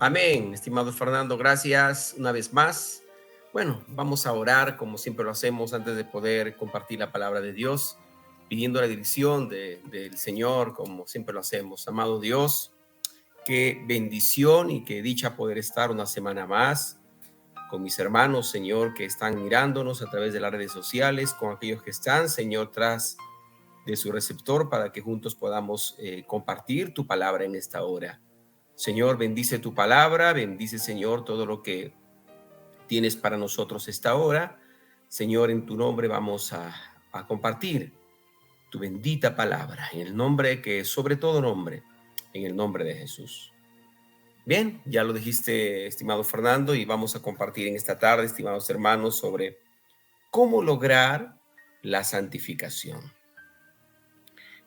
Amén, estimado Fernando, gracias una vez más. Bueno, vamos a orar como siempre lo hacemos antes de poder compartir la palabra de Dios, pidiendo la dirección del Señor como siempre lo hacemos. Amado Dios, qué bendición y qué dicha poder estar una semana más con mis hermanos, Señor, que están mirándonos a través de las redes sociales, con aquellos que están, Señor, tras de su receptor para que juntos podamos compartir tu palabra en esta hora. Señor, bendice tu palabra, bendice, Señor, todo lo que tienes para nosotros esta hora. Señor, en tu nombre vamos a compartir tu bendita palabra, en el nombre que es sobre todo nombre, en el nombre de Jesús. Bien, ya lo dijiste, estimado Fernando, y vamos a compartir en esta tarde, estimados hermanos, sobre cómo lograr la santificación.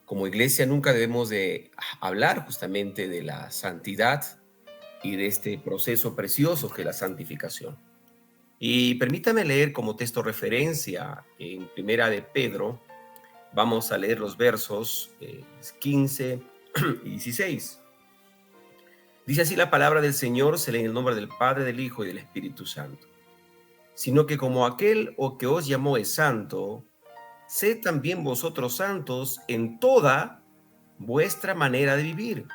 Como iglesia nunca debemos de hablar justamente de la santidad y de este proceso precioso que es la santificación. Y permítame leer como texto referencia en Primera de Pedro. Vamos a leer los versos 15 y 16. Dice así la palabra del Señor, se lee en el nombre del Padre, del Hijo y del Espíritu Santo. Sino que como aquel que os llamó es santo, sed también vosotros santos en toda vuestra manera de vivir.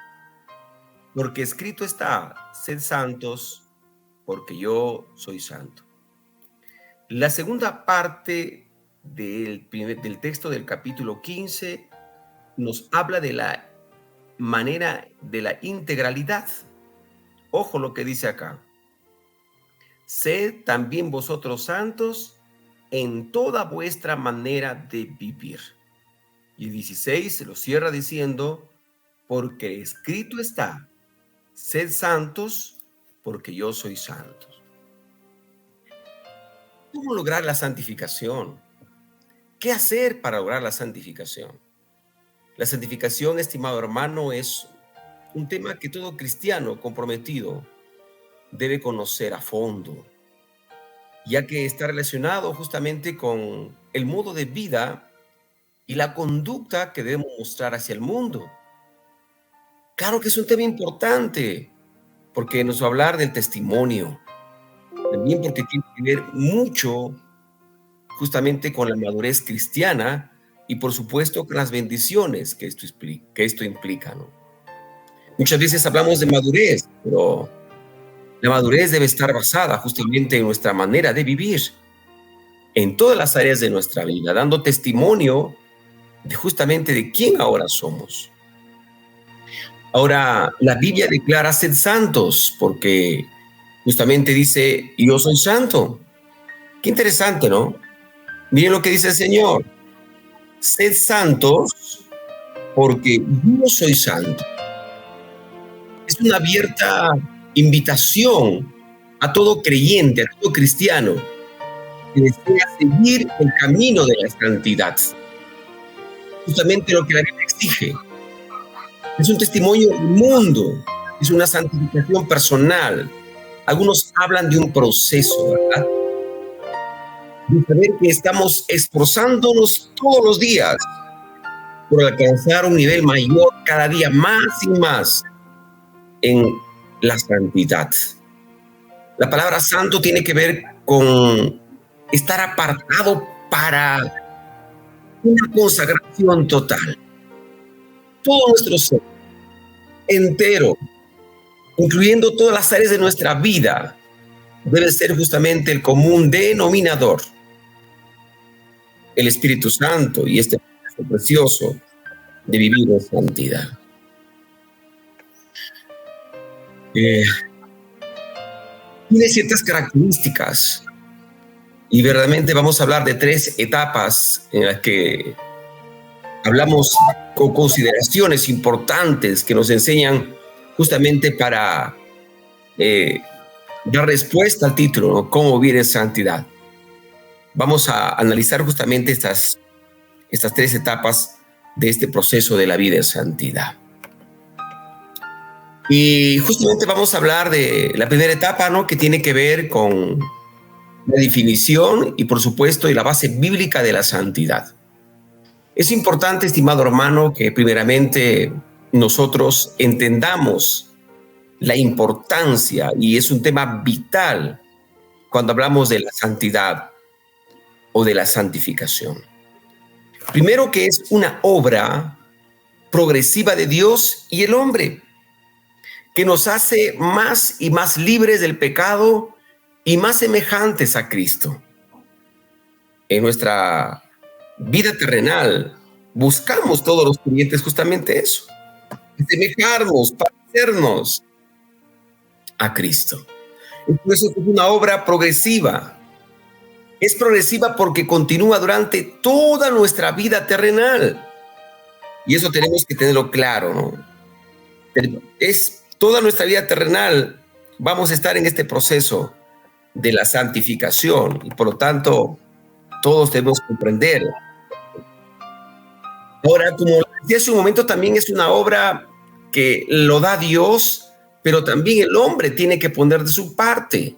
Porque escrito está, sed santos, porque yo soy santo. La segunda parte del texto del capítulo 15 nos habla de la manera de la integralidad. Ojo lo que dice acá. Sed también vosotros santos en toda vuestra manera de vivir. Y 16 se lo cierra diciendo, porque escrito está, sed santos, porque yo soy santo. ¿Cómo lograr la santificación? ¿Qué hacer para lograr la santificación? La santificación, estimado hermano, es un tema que todo cristiano comprometido debe conocer a fondo, ya que está relacionado justamente con el modo de vida y la conducta que debemos mostrar hacia el mundo. Claro que es un tema importante, porque nos va a hablar del testimonio, también porque tiene que ver mucho justamente con la madurez cristiana y por supuesto con las bendiciones que esto implica, ¿no? Muchas veces hablamos de madurez, pero la madurez debe estar basada justamente en nuestra manera de vivir, en todas las áreas de nuestra vida, dando testimonio justamente de quién ahora somos. Ahora, la Biblia declara sed santos, porque justamente dice, yo soy santo. Qué interesante, ¿no? Miren lo que dice el Señor. Sed santos, porque yo soy santo. Es una abierta invitación a todo creyente, a todo cristiano que desea seguir el camino de la santidad. Justamente lo que la Biblia exige. Es un testimonio del mundo, es una santificación personal. Algunos hablan de un proceso, ¿verdad? De saber que estamos esforzándonos todos los días por alcanzar un nivel mayor cada día más y más en la santidad. La palabra santo tiene que ver con estar apartado para una consagración total. Todo nuestro ser entero, incluyendo todas las áreas de nuestra vida, debe ser justamente el común denominador, el Espíritu Santo y este proceso precioso de vivir en santidad. Tiene ciertas características y verdaderamente vamos a hablar de 3 etapas en las que hablamos con consideraciones importantes que nos enseñan justamente para dar respuesta al título, ¿no? Cómo vivir en santidad. Vamos a analizar justamente estas 3 etapas de este proceso de la vida en santidad. Y justamente vamos a hablar de la primera etapa, ¿no? Que tiene que ver con la definición y, por supuesto, y la base bíblica de la santidad. Es importante, estimado hermano, que primeramente nosotros entendamos la importancia, y es un tema vital cuando hablamos de la santidad o de la santificación. Primero, que es una obra progresiva de Dios y el hombre, que nos hace más y más libres del pecado y más semejantes a Cristo. En nuestra vida terrenal buscamos todos los creyentes justamente eso, semejarnos, parecernos a Cristo. Entonces es una obra progresiva. Es progresiva porque continúa durante toda nuestra vida terrenal. Y eso tenemos que tenerlo claro, ¿no? Es toda nuestra vida terrenal. Vamos a estar en este proceso de la santificación y por lo tanto todos debemos comprender. Ahora, como decía hace un momento, también es una obra que lo da Dios, pero también el hombre tiene que poner de su parte,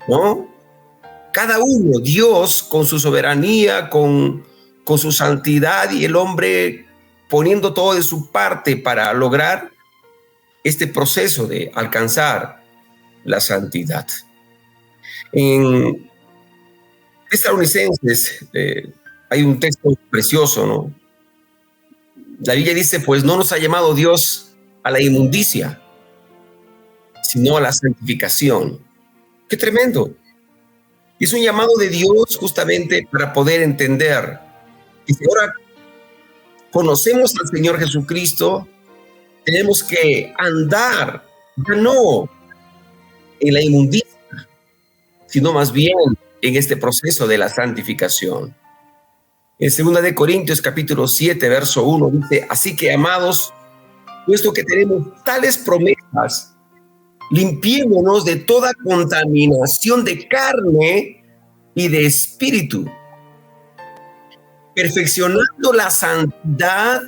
¿no? Cada uno, Dios con su soberanía, con su santidad, y el hombre poniendo todo de su parte para lograr este proceso de alcanzar la santidad. En Tesalonicenses hay un texto precioso, ¿no? La Biblia dice, pues no nos ha llamado Dios a la inmundicia, sino a la santificación. ¡Qué tremendo! Y es un llamado de Dios justamente para poder entender que si ahora conocemos al Señor Jesucristo, tenemos que andar ya no en la inmundicia, sino más bien en este proceso de la santificación. En 2 de Corintios capítulo 7, verso 1 dice, así que, amados, puesto que tenemos tales promesas, limpiémonos de toda contaminación de carne y de espíritu, perfeccionando la santidad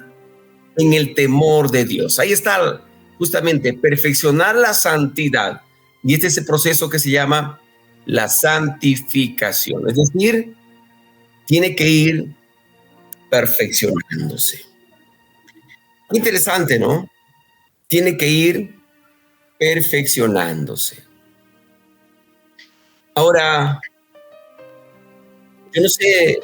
en el temor de Dios. Ahí está justamente, perfeccionar la santidad. Y este es el proceso que se llama la santificación. Es decir, tiene que ir perfeccionándose. Interesante, ¿no? Tiene que ir perfeccionándose. Ahora, yo no sé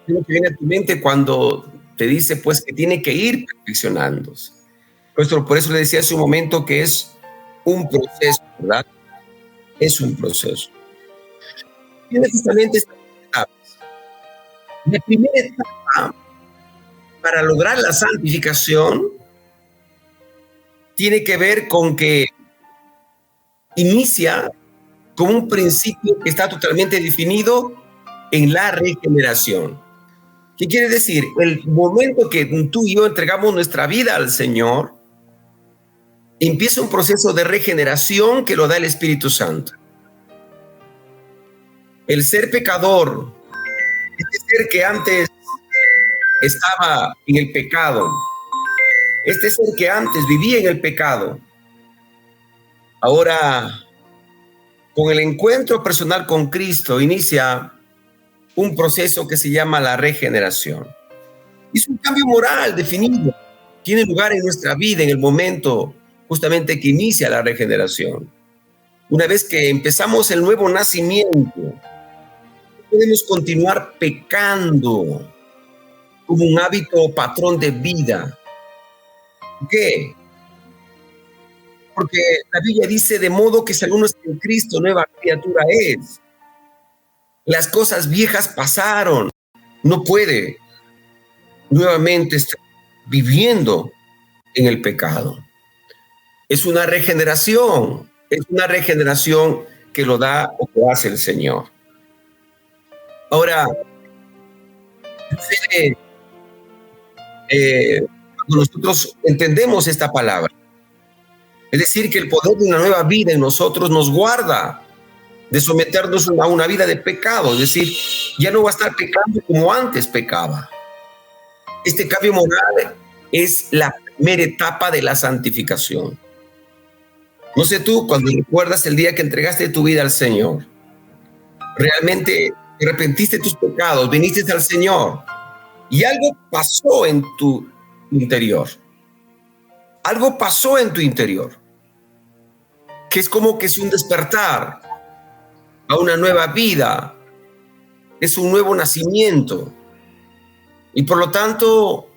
lo que viene a tu mente cuando te dice, pues, que tiene que ir perfeccionándose. Por eso le decía hace un momento que es un proceso, ¿verdad? Es un proceso. Tiene justamente estas etapas. La primera etapa para lograr la santificación tiene que ver con que inicia con un principio que está totalmente definido en la regeneración. ¿Qué quiere decir? El momento que tú y yo entregamos nuestra vida al Señor, empieza un proceso de regeneración que lo da el Espíritu Santo. El ser pecador, este ser que antes estaba en el pecado, este ser que antes vivía en el pecado, ahora con el encuentro personal con Cristo inicia un proceso que se llama la regeneración. Es un cambio moral definido, tiene lugar en nuestra vida en el momento justamente que inicia la regeneración. Una vez que empezamos el nuevo nacimiento, podemos continuar pecando como un hábito o patrón de vida. ¿Por qué? Porque la Biblia dice, de modo que si alguno está en Cristo, nueva criatura es. Las cosas viejas pasaron. No puede nuevamente estar viviendo en el pecado. Es una regeneración que lo da o que hace el Señor. Ahora, cuando nosotros entendemos esta palabra, es decir, que el poder de una nueva vida en nosotros nos guarda de someternos a una vida de pecado, es decir, ya no va a estar pecando como antes pecaba. Este cambio moral es la primera etapa de la santificación. No sé tú, cuando recuerdas el día que entregaste tu vida al Señor, realmente te arrepentiste de tus pecados, viniste al Señor y algo pasó en tu interior. Algo pasó en tu interior. que es como que es un despertar a una nueva vida, es un nuevo nacimiento. Y por lo tanto,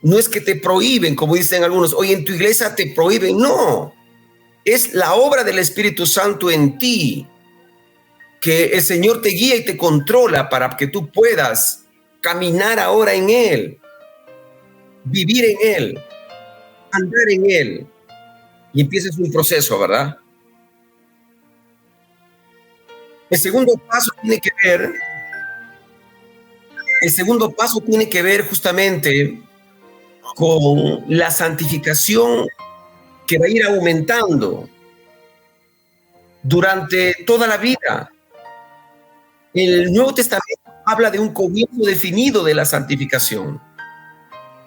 no es que te prohíben, como dicen algunos, hoy en tu iglesia te prohíben, no. Es la obra del Espíritu Santo en ti, que el Señor te guía y te controla para que tú puedas caminar ahora en Él, vivir en Él, andar en Él. Y empiezas un proceso, ¿verdad? El segundo paso tiene que ver justamente con la santificación que va a ir aumentando durante toda la vida. El Nuevo Testamento habla de un comienzo definido de la santificación.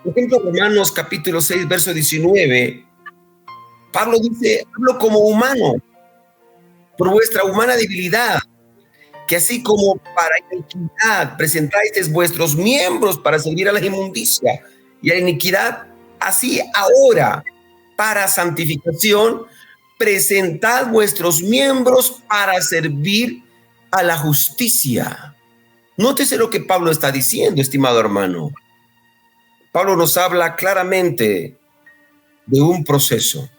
Por ejemplo, Romanos capítulo 6, verso 19, Pablo dice: hablo como humano, por vuestra humana debilidad, que así como para iniquidad presentáis vuestros miembros para servir a la inmundicia y a la iniquidad, así ahora para santificación presentad vuestros miembros para servir a la justicia. Nótese lo que Pablo está diciendo, estimado hermano. Pablo nos habla claramente de un proceso,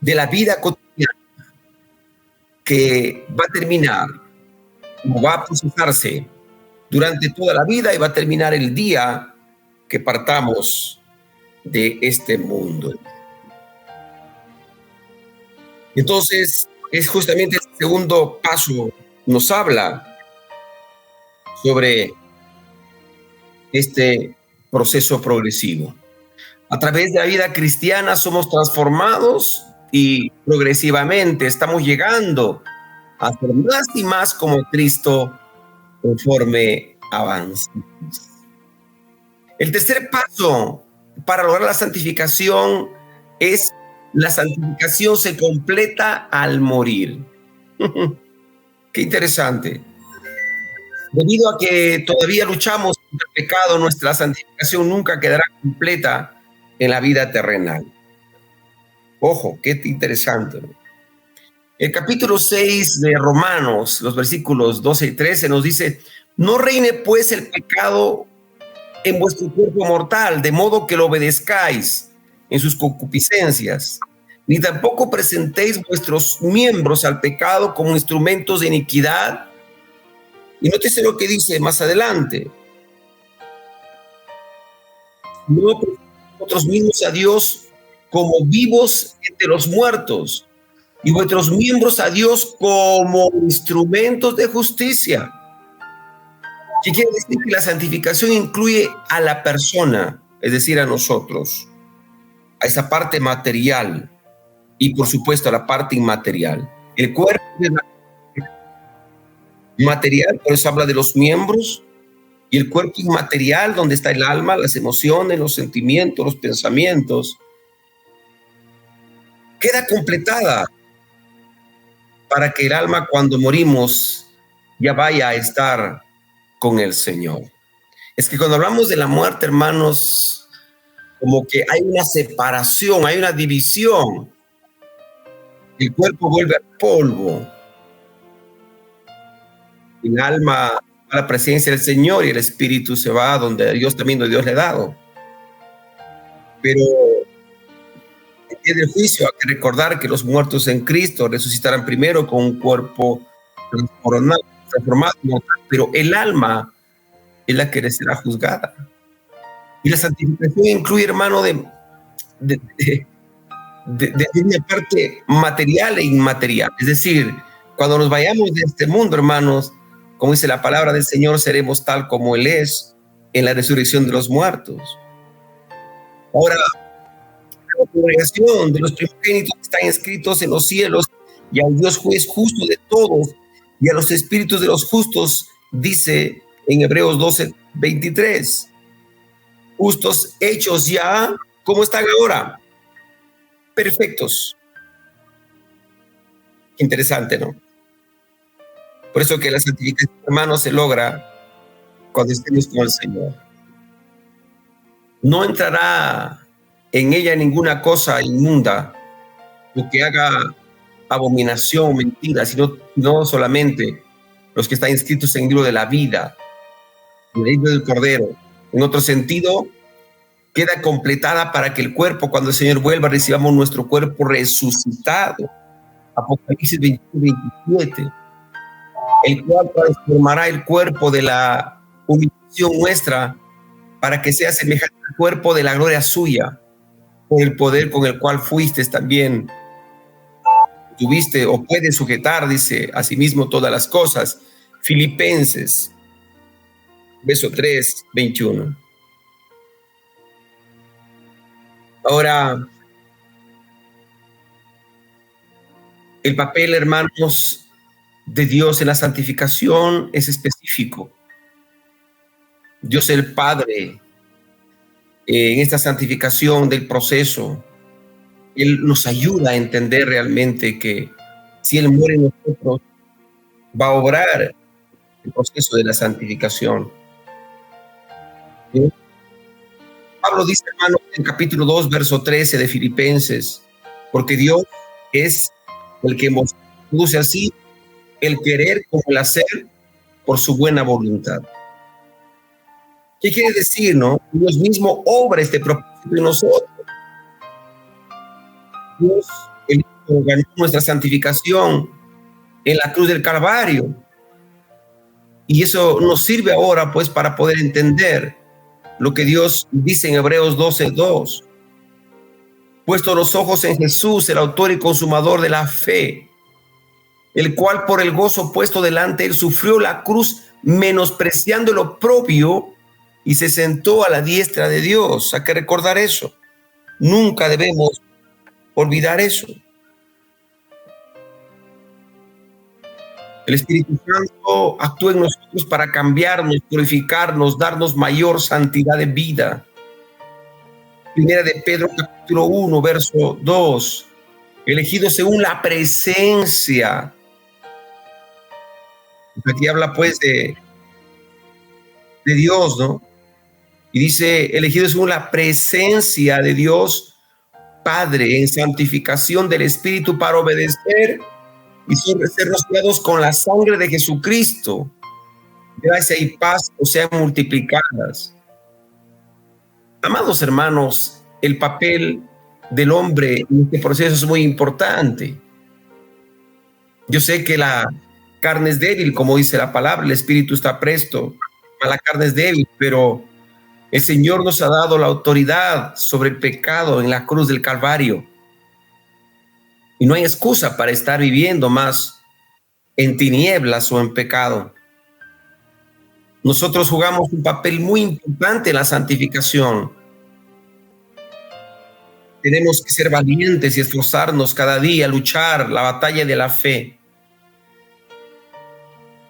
de la vida cotidiana que va a terminar, va a procesarse durante toda la vida y va a terminar el día que partamos de este mundo. Entonces, es justamente el segundo paso, nos habla sobre este proceso progresivo. A través de la vida cristiana somos transformados y progresivamente estamos llegando a ser más y más como Cristo conforme avanzamos. El tercer paso para lograr la santificación es: la santificación se completa al morir. Qué interesante. Debido a que todavía luchamos contra el pecado, nuestra santificación nunca quedará completa en la vida terrenal. Ojo, qué interesante, ¿no? El capítulo 6 de Romanos, los versículos 12 y 13 nos dice: no reine pues el pecado en vuestro cuerpo mortal, de modo que lo obedezcáis en sus concupiscencias, ni tampoco presentéis vuestros miembros al pecado como instrumentos de iniquidad. Y nótese lo que dice más adelante: no vosotros mismos a Dios como vivos entre los muertos, y vuestros miembros a Dios como instrumentos de justicia. ¿Qué quiere decir? Que la santificación incluye a la persona, es decir, a nosotros, a esa parte material y por supuesto a la parte inmaterial. El cuerpo es material, por eso habla de los miembros, y el cuerpo inmaterial, donde está el alma, las emociones, los sentimientos, los pensamientos, queda completada para que el alma, cuando morimos, ya vaya a estar con el Señor. Es que cuando hablamos de la muerte, hermanos, como que hay una separación, hay una división. El cuerpo vuelve al polvo, el alma a la presencia del Señor y el espíritu se va donde Dios también Dios le ha dado. Pero en el juicio hay que recordar que los muertos en Cristo resucitarán primero con un cuerpo transformado, pero el alma es la que será juzgada. Y la santificación incluye, hermano, de una parte material e inmaterial. Es decir, cuando nos vayamos de este mundo, hermanos, como dice la palabra del Señor, seremos tal como Él es en la resurrección de los muertos. Ahora, la congregación de los primogénitos están escritos en los cielos, y al Dios juez justo de todos, y a los espíritus de los justos, dice en Hebreos 12:23, justos hechos ya, ¿cómo están ahora? Perfectos. Interesante, ¿no? Por eso que la santificación, hermano, se logra cuando estemos con el Señor. No entrará en ella ninguna cosa inmunda, lo que haga abominación, mentira, sino no solamente los que están inscritos en el libro de la vida, en el libro del Cordero. En otro sentido, queda completada para que el cuerpo, cuando el Señor vuelva, recibamos nuestro cuerpo resucitado. Apocalipsis 21, 27, el cual transformará el cuerpo de la humillación nuestra para que sea semejante al cuerpo de la gloria suya, con el poder con el cual fuiste también, tuviste o puedes sujetar, dice, asimismo todas las cosas. Filipenses, verso 3, 21. Ahora, el papel, hermanos, de Dios en la santificación es específico. Dios el Padre, en esta santificación del proceso, Él nos ayuda a entender realmente que si Él muere en nosotros, va a obrar el proceso de la santificación. ¿Sí? Pablo dice, hermano, en capítulo 2, verso 13 de Filipenses, porque Dios es el que nos produce así el querer como el hacer por su buena voluntad. ¿Qué quiere decir, no? Dios mismo obra este propósito en nosotros. Dios, el Hijo, ganó nuestra santificación en la cruz del Calvario. Y eso nos sirve ahora, pues, para poder entender lo que Dios dice en Hebreos 12:2. Puesto los ojos en Jesús, el autor y consumador de la fe, el cual por el gozo puesto delante él sufrió la cruz, menospreciando lo propio, y se sentó a la diestra de Dios. Hay que recordar eso. Nunca debemos olvidar eso. El Espíritu Santo actúa en nosotros para cambiarnos, purificarnos, darnos mayor santidad de vida. Primera de Pedro, capítulo 1, verso 2. Elegidos según la presencia. Aquí habla pues de Dios, ¿no? Y dice, elegidos según la presencia de Dios Padre en santificación del Espíritu para obedecer y ser rociados con la sangre de Jesucristo. Gracia y paz o sean multiplicadas. Amados hermanos, el papel del hombre en este proceso es muy importante. Yo sé que la carne es débil, como dice la palabra, el espíritu está presto, la carne es débil, pero el Señor nos ha dado la autoridad sobre el pecado en la cruz del Calvario. Y no hay excusa para estar viviendo más en tinieblas o en pecado. Nosotros jugamos un papel muy importante en la santificación. Tenemos que ser valientes y esforzarnos cada día, luchar la batalla de la fe.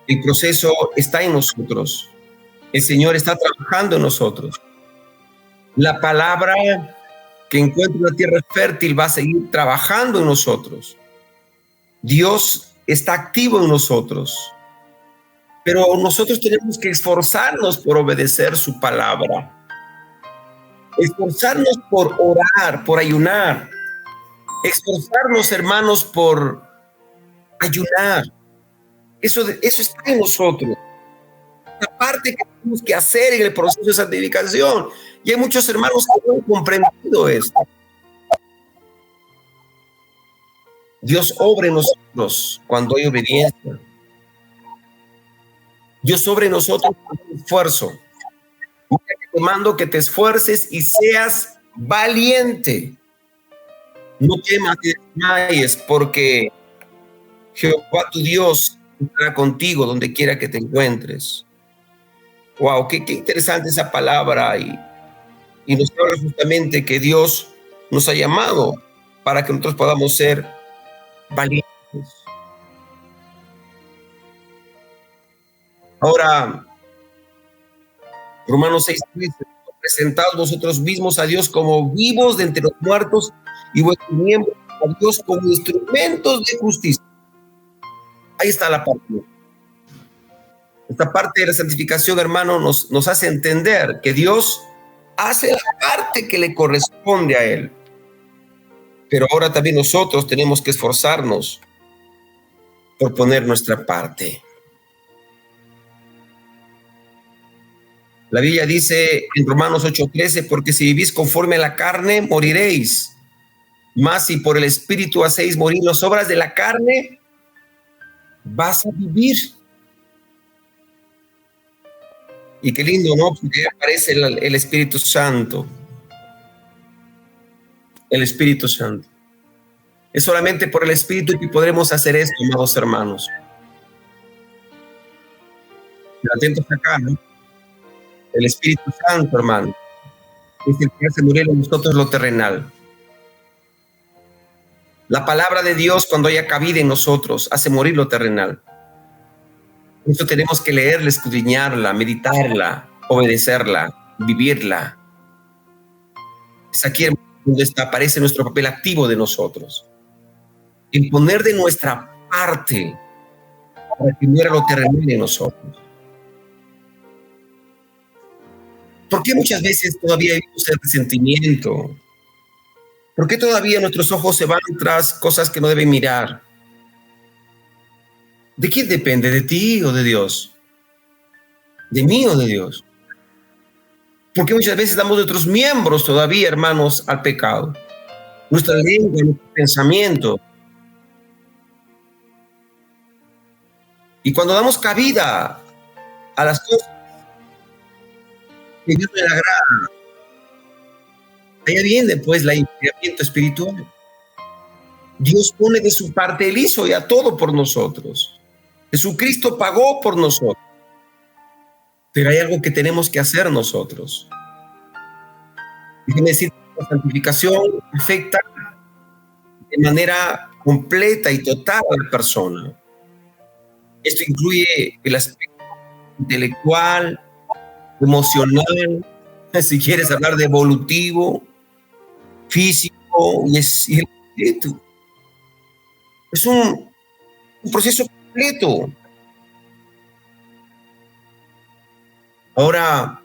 El proceso está en nosotros. El Señor está trabajando en nosotros. La palabra que encuentra una tierra fértil va a seguir trabajando en nosotros. Dios está activo en nosotros. Pero nosotros tenemos que esforzarnos por obedecer su palabra. Esforzarnos por orar, por ayunar. Esforzarnos, hermanos, por ayunar. Eso está en nosotros. La parte que tenemos que hacer en el proceso de santificación. Y hay muchos hermanos que no han comprendido esto. Dios obra en nosotros cuando hay obediencia. Dios obra en nosotros cuando hay esfuerzo. Te mando que te esfuerces y seas valiente. No temas ni desmayes, porque Jehová tu Dios estará contigo donde quiera que te encuentres. Wow, qué interesante esa palabra, y nos habla justamente que Dios nos ha llamado para que nosotros podamos ser valientes. Ahora, Romanos 6 dice, presentaos vosotros mismos a Dios como vivos de entre los muertos y vuestros miembros a Dios como instrumentos de justicia. Ahí está la parte. Esta parte de la santificación, hermano, nos hace entender que Dios hace la parte que le corresponde a Él. Pero ahora también nosotros tenemos que esforzarnos por poner nuestra parte. La Biblia dice en Romanos 8:13, porque si vivís conforme a la carne, moriréis. Mas si por el Espíritu hacéis morir las obras de la carne, vas a vivir. Y qué lindo, ¿no? Porque aparece el Espíritu Santo. El Espíritu Santo. Es solamente por el Espíritu que podremos hacer esto, amados hermanos. Atentos acá, ¿no? El Espíritu Santo, hermano, es el que hace morir en nosotros lo terrenal. La palabra de Dios, cuando haya cabida en nosotros, hace morir lo terrenal. Por eso tenemos que leerla, escudriñarla, meditarla, obedecerla, vivirla. Es aquí donde aparece nuestro papel activo de nosotros. El poner de nuestra parte para que muera lo terrenal en nosotros. ¿Por qué muchas veces todavía hay ese resentimiento? ¿Por qué todavía nuestros ojos se van tras cosas que no deben mirar? ¿De quién depende? ¿De ti o de Dios? ¿De mí o de Dios? ¿Por qué muchas veces damos nuestros miembros todavía, hermanos, al pecado? Nuestra lengua, nuestro pensamiento. Y cuando damos cabida a las cosas que Dios le agrada, ahí viene pues el enfriamiento espiritual. Dios pone de su parte, Él hizo ya todo por nosotros. Jesucristo pagó por nosotros. Pero hay algo que tenemos que hacer nosotros. Déjeme decir que la santificación afecta de manera completa y total a la persona. Esto incluye el aspecto intelectual, emocional, si quieres hablar de evolutivo, físico y el espíritu. Es un proceso completo. Ahora,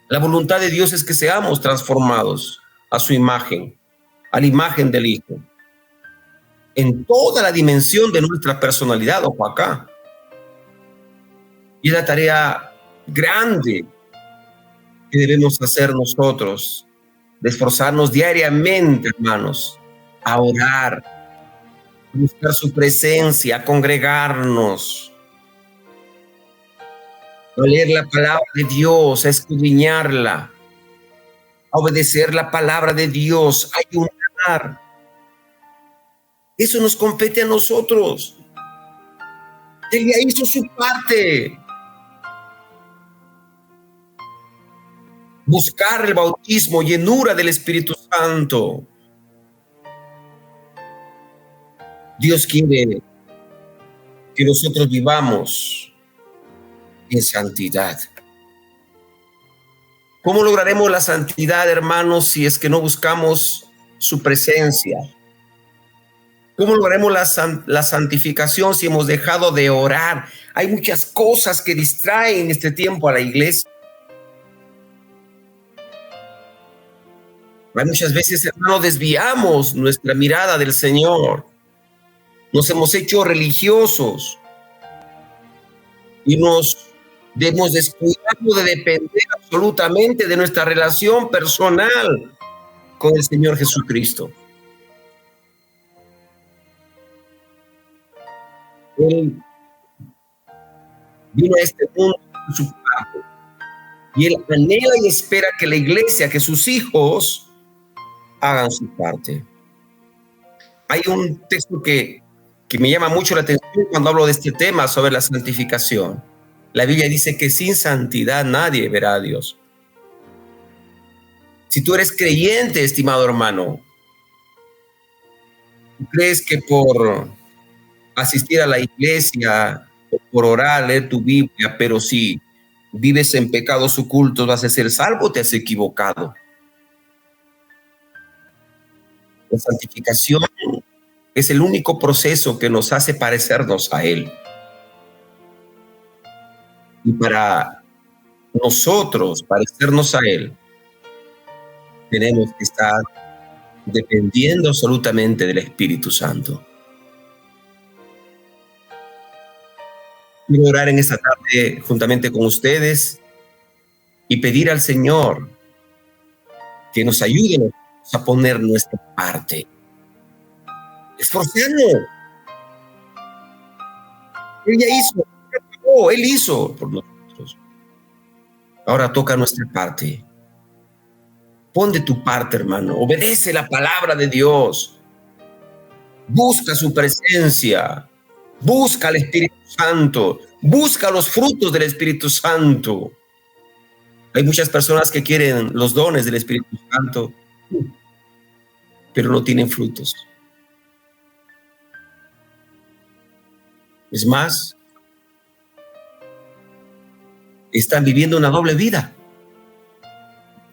la voluntad de Dios es que seamos transformados a su imagen, a la imagen del Hijo, en toda la dimensión de nuestra personalidad, ojo acá. Y es la tarea grande que debemos hacer nosotros, de esforzarnos diariamente, hermanos, a orar, a buscar su presencia, a congregarnos, a leer la palabra de Dios, a escudriñarla, a obedecer la palabra de Dios, a ayunar. Eso nos compete a nosotros. Él ya hizo su parte. Buscar el bautismo, llenura del Espíritu Santo. Dios quiere que nosotros vivamos en santidad. ¿Cómo lograremos la santidad, hermanos, si es que no buscamos su presencia? ¿Cómo lograremos la santificación si hemos dejado de orar? Hay muchas cosas que distraen este tiempo a la iglesia. Hay muchas veces, hermanos, desviamos nuestra mirada del Señor. Nos hemos hecho religiosos y nos hemos descuidado de depender absolutamente de nuestra relación personal con el Señor Jesucristo. Él vino a este mundo con su parte y Él anhela y espera que la iglesia, que sus hijos hagan su parte. Hay un texto que me llama mucho la atención cuando hablo de este tema sobre la santificación. La Biblia dice que sin santidad nadie verá a Dios. Si tú eres creyente, estimado hermano, ¿crees que por asistir a la iglesia, por orar, leer tu Biblia, pero si vives en pecados ocultos vas a ser salvo? Te has equivocado. La santificación es el único proceso que nos hace parecernos a Él. Y para nosotros parecernos a Él, tenemos que estar dependiendo absolutamente del Espíritu Santo. Quiero orar en esta tarde juntamente con ustedes y pedir al Señor que nos ayude a poner nuestra parte. Esforzarnos. Él ya hizo, Él hizo por nosotros. Ahora toca nuestra parte. Pon de tu parte, hermano. Obedece la palabra de Dios. Busca su presencia. Busca al Espíritu Santo. Busca los frutos del Espíritu Santo. Hay muchas personas que quieren los dones del Espíritu Santo, pero no tienen frutos. Es más, están viviendo una doble vida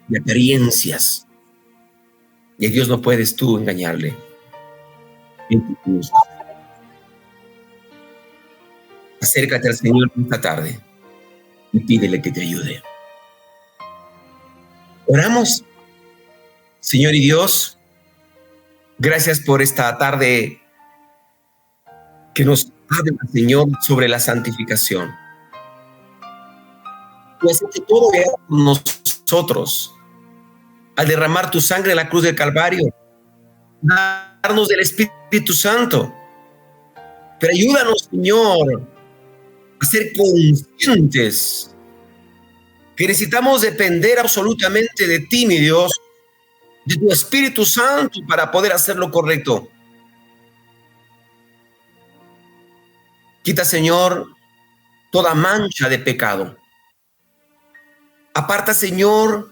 de apariencias. Y a Dios no puedes tú engañarle. Acércate al Señor esta tarde y pídele que te ayude. Oramos. Señor y Dios, gracias por esta tarde que nos habla, Señor, sobre la santificación. Pues que todo era nosotros al derramar tu sangre en la cruz del Calvario, darnos del Espíritu Santo. Pero ayúdanos, Señor, a ser conscientes que necesitamos depender absolutamente de ti, mi Dios, de tu Espíritu Santo para poder hacer lo correcto. Quita, Señor, toda mancha de pecado. Aparta, Señor,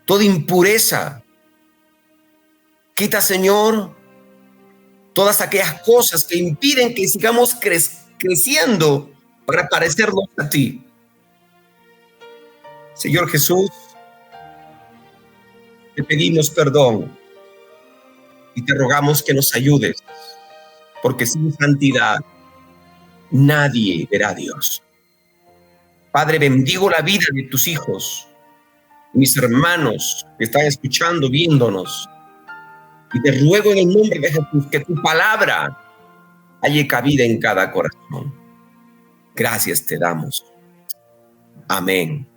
toda impureza. Quita, Señor, todas aquellas cosas que impiden que sigamos creciendo para parecernos a ti. Señor Jesús, te pedimos perdón y te rogamos que nos ayudes, porque sin santidad nadie verá a Dios. Padre, bendigo la vida de tus hijos, mis hermanos que están escuchando, viéndonos, y te ruego en el nombre de Jesús que tu palabra halle cabida en cada corazón. Gracias te damos. Amén.